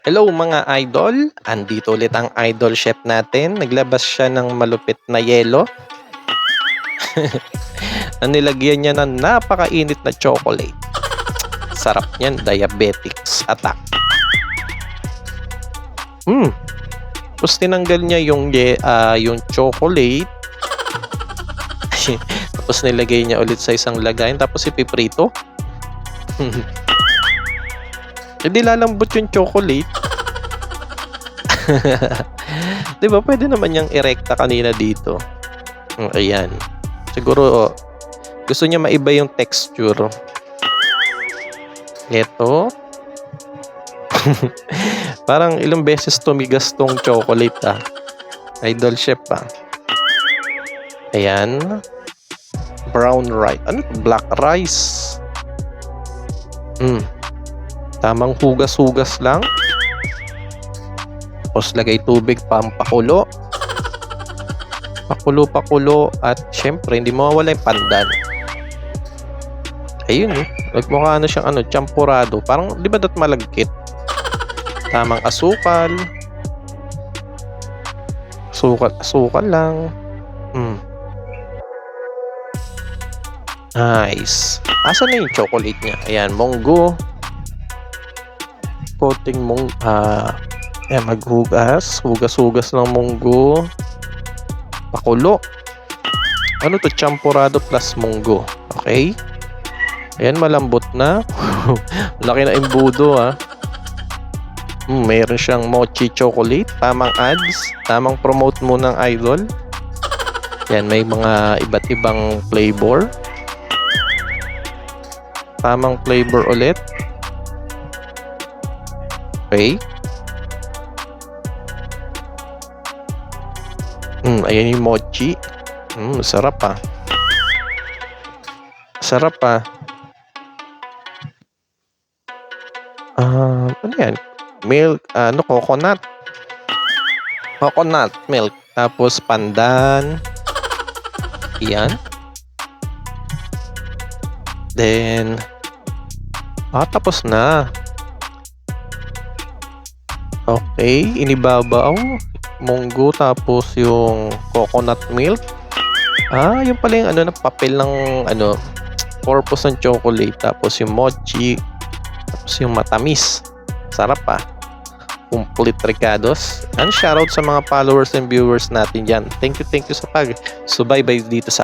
Hello mga idol, andito ulit ang idol chef natin. Naglabas siya ng malupit na yelo na nilagyan niya ng napakainit na chocolate. Sarap niyan, diabetics attack. Tapos tinanggal niya yung chocolate. Tapos nilagay niya ulit sa isang lagayan, tapos ipiprito. Hindi lalambot yung chocolate. Diba pwede naman niyang erekta kanina dito. Ayan. Siguro gusto niya maiba yung texture. Ito. Parang ilang beses tumigas tong chocolate Idol chef Ayan. Brown rice. Ano ito? Black rice. Tamang hugas-hugas lang. Tapos lagay tubig pampakulo. Pakulo-pakulo. At syempre, hindi mawawala yung pandan. Ayun nagmukha na siyang champurado. Parang, di ba malagkit? Tamang asukal. Asukal lang. Nice. Asan na yung chocolate niya? Ayan, monggo. Coating ayan, maghugas. Hugas-hugas ng monggo. Pakulo. Ano to? Champurado plus monggo. Okay? Ayan, malambot na. Laki na imbudo Mayroon siyang mochi chocolate. Tamang ads. Tamang promote mo ng idol. Ayan, may mga iba't ibang flavor. Tamang flavor ulit. Okay. Ayan yung mochi. Sarap Sarap ano yan? Milk, coconut. Coconut milk. Tapos pandan. Yan. Then, tapos na. Okay, inibabaw. Munggo, tapos yung coconut milk. Yung pala yung na papel ng purpose ng chocolate. Tapos yung mochi. Tapos yung matamis. Sarap Complete recados. And shoutout sa mga followers and viewers natin dyan. Thank you sa pag-subaybay dito sa